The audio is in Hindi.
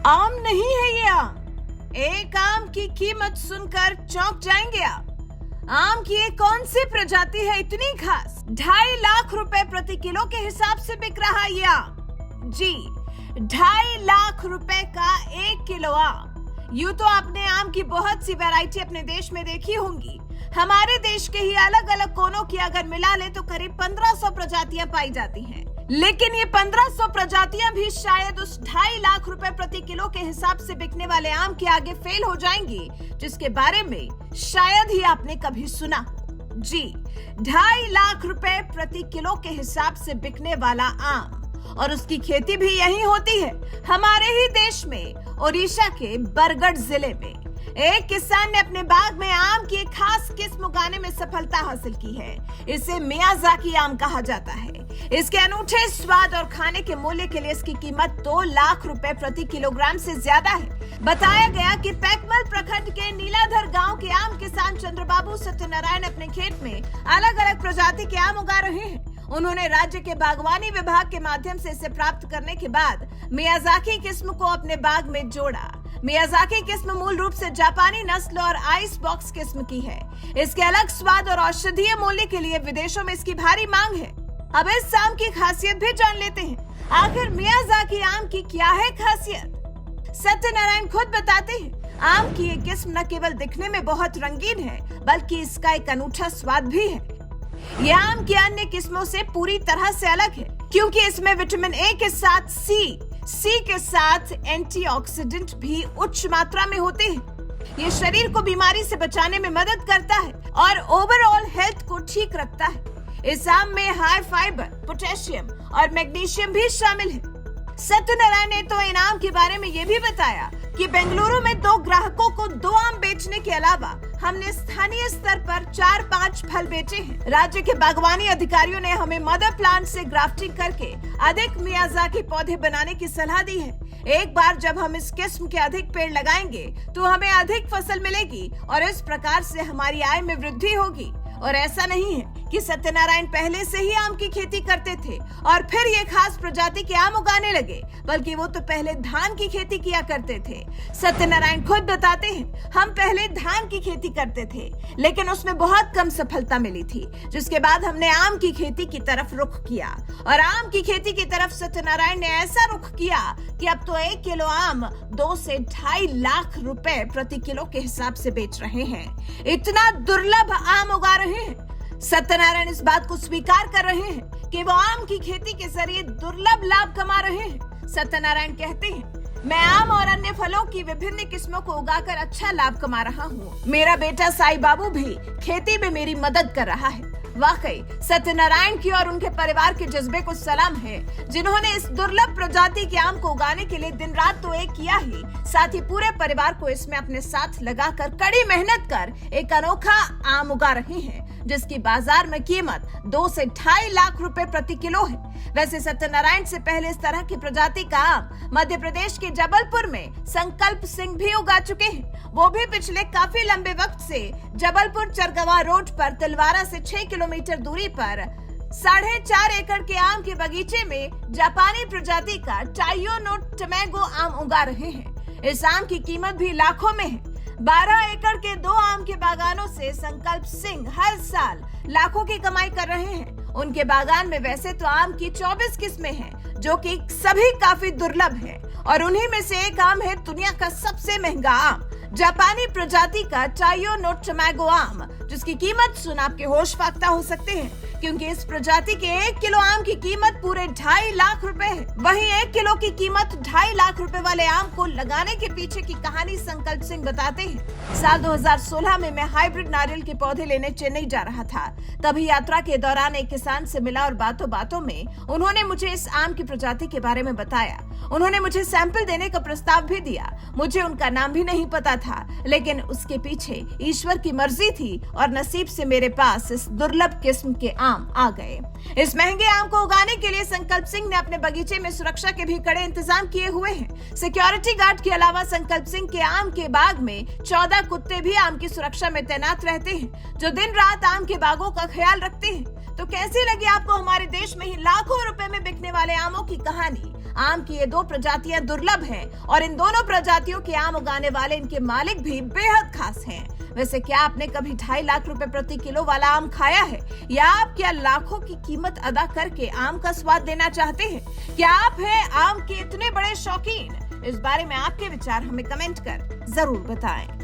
आम नहीं है ये आम। एक आम की कीमत सुनकर चौंक जाएंगे आप। आम की ये कौन सी प्रजाति है इतनी खास? 2.5 लाख रुपए प्रति किलो के हिसाब से बिक रहा ये आम। जी, 2.5 लाख रुपए का 1 किलो आम। यूं तो आपने आम की बहुत सी वैरायटी अपने देश में देखी होंगी। हमारे देश के ही अलग अलग कोनों की अगर मिला ले तो करीब 1500 प्रजातियां पाई जाती हैं। लेकिन ये 1500 प्रजातियां भी शायद उस 2.5 लाख रुपए प्रति किलो के हिसाब से बिकने वाले आम के आगे फेल हो जाएंगी, जिसके बारे में शायद ही आपने कभी सुना। जी, 2.5 लाख रुपए प्रति किलो के हिसाब से बिकने वाला आम, और उसकी खेती भी यहीं होती है, हमारे ही देश में, ओडिशा के बरगढ़ जिले में। एक किसान ने अपने बाग में आम की एक खास किस्म उगाने में सफलता हासिल की है। इसे मियाजाकी आम कहा जाता है। इसके अनूठे स्वाद और खाने के मूल्य के लिए इसकी कीमत 2 लाख रुपए प्रति किलोग्राम से ज्यादा है। बताया गया कि पैकमल प्रखंड के नीलाधर गांव के आम किसान चंद्रबाबू सत्यनारायण अपने खेत में अलग अलग प्रजाति के आम उगा रहे हैं। उन्होंने राज्य के बागवानी विभाग के माध्यम से इसे प्राप्त करने के बाद मियाजाकी किस्म को अपने बाग में जोड़ा। मियाजाकी किस्म मूल रूप से जापानी नस्ल और आइस बॉक्स किस्म की है। इसके अलग स्वाद और औषधीय मूल्य के लिए विदेशों में इसकी भारी मांग है। अब इस आम की खासियत भी जान लेते हैं। आखिर मियाजाकी आम की क्या है खासियत? सत्यनारायण खुद बताते हैं, आम की ये किस्म न केवल दिखने में बहुत रंगीन है, बल्कि इसका एक अनूठा स्वाद भी है। यह आम की अन्य किस्मों से पूरी तरह से अलग है, क्योंकि इसमें विटामिन ए के साथ सी के साथ एंटीऑक्सीडेंट भी उच्च मात्रा में होते हैं। ये शरीर को बीमारी से बचाने में मदद करता है और ओवरऑल हेल्थ को ठीक रखता है। इस आम में हाई फाइबर, पोटेशियम और मैग्नीशियम भी शामिल है। सत्यनारायण ने तो इन आम के बारे में ये भी बताया कि बेंगलुरु में 2 ग्राहकों को 2 आम बेचने के अलावा हमने स्थानीय स्तर पर 4-5 फल बेचे हैं। राज्य के बागवानी अधिकारियों ने हमें मदर प्लांट से ग्राफ्टिंग करके अधिक मियाजाकी पौधे बनाने की सलाह दी है। एक बार जब हम इस किस्म के अधिक पेड़ लगाएंगे तो हमें अधिक फसल मिलेगी और इस प्रकार से हमारी आय में वृद्धि होगी। और ऐसा नहीं है कि सत्यनारायण पहले से ही आम की खेती करते थे और फिर ये खास प्रजाति के आम उगाने लगे, बल्कि वो तो पहले धान की खेती किया करते थे। सत्यनारायण खुद बताते हैं, हम पहले धान की खेती करते थे, लेकिन उसमें बहुत कम सफलता मिली थी, जिसके बाद हमने आम की खेती की तरफ रुख किया। और आम की खेती की तरफ सत्यनारायण ने ऐसा रुख किया कि अब तो 1 किलो आम 2 से 2.5 लाख रुपए प्रति किलो के हिसाब से बेच रहे हैं। इतना दुर्लभ आम उगा रहे हैं। सत्यनारायण इस बात को स्वीकार कर रहे हैं कि वो आम की खेती के जरिए दुर्लभ लाभ कमा रहे हैं। सत्यनारायण कहते हैं, मैं आम और अन्य फलों की विभिन्न किस्मों को उगाकर अच्छा लाभ कमा रहा हूँ। मेरा बेटा साई बाबू भी खेती में मेरी मदद कर रहा है। वाकई सत्यनारायण की और उनके परिवार के जज्बे को सलाम है, जिन्होंने इस दुर्लभ प्रजाति के आम को उगाने के लिए दिन रात तो एक किया ही, साथ ही पूरे परिवार को इसमें अपने साथ लगाकर कड़ी मेहनत कर एक अनोखा आम उगा रहे हैं, जिसकी बाजार में कीमत 2 से 2.5 लाख रुपए प्रति किलो है। वैसे सत्यनारायण से पहले इस तरह की प्रजाति का आम मध्य प्रदेश के जबलपुर में संकल्प सिंह भी उगा चुके हैं। वो भी पिछले काफी लंबे वक्त से जबलपुर चरगवा रोड पर तिलवारा से 6 किलोमीटर दूरी पर 4.5 एकड़ के आम के बगीचे में जापानी प्रजाति का टाइयो नो टोमेगो आम उगा रहे हैं। इस आम की कीमत भी लाखों में है। 12 एकड़ के 2 आम के बागानों से संकल्प सिंह हर साल लाखों की कमाई कर रहे हैं। उनके बागान में वैसे तो आम की 24 किस्में हैं, जो कि सभी काफी दुर्लभ हैं, और उन्हीं में से एक आम है दुनिया का सबसे महंगा आम, जापानी प्रजाति का टाइयो नो टोमेगो आम, जिसकी कीमत सुन आपके होश फाख्ता हो सकते हैं, क्योंकि इस प्रजाति के 1 किलो आम की कीमत पूरे 2.5 लाख रुपए है। वहीं 1 किलो की कीमत 2.5 लाख रुपए वाले आम को लगाने के पीछे की कहानी संकल्प सिंह बताते हैं। साल 2016 में मैं हाइब्रिड नारियल के पौधे लेने चेन्नई जा रहा था। तभी यात्रा के दौरान एक किसान से मिला और बातों बातों में उन्होंने मुझे इस आम की प्रजाति के बारे में बताया। उन्होंने मुझे सैंपल देने का प्रस्ताव भी दिया। मुझे उनका नाम भी नहीं पता था, लेकिन उसके पीछे ईश्वर की मर्जी थी और नसीब से मेरे पास इस दुर्लभ किस्म के आम आ गए। इस महंगे आम को उगाने के लिए संकल्प सिंह ने अपने बगीचे में सुरक्षा के भी कड़े इंतजाम किए हुए हैं। सिक्योरिटी गार्ड के अलावा संकल्प सिंह के आम के बाग में 14 कुत्ते भी आम की सुरक्षा में तैनात रहते हैं, जो दिन रात आम के बागों का ख्याल रखते हैं। तो कैसी लगी आपको हमारे देश में ही लाखों रुपए में बिकने वाले आमों की कहानी? आम की ये दो प्रजातियां दुर्लभ हैं और इन दोनों प्रजातियों के आम उगाने वाले इनके मालिक भी बेहद खास हैं। वैसे क्या आपने कभी 2.5 लाख रुपए प्रति किलो वाला आम खाया है, या आप क्या लाखों की कीमत अदा करके आम का स्वाद लेना चाहते हैं? क्या आप हैं आम के इतने बड़े शौकीन? इस बारे में आपके विचार हमें कमेंट कर जरूर बताएं।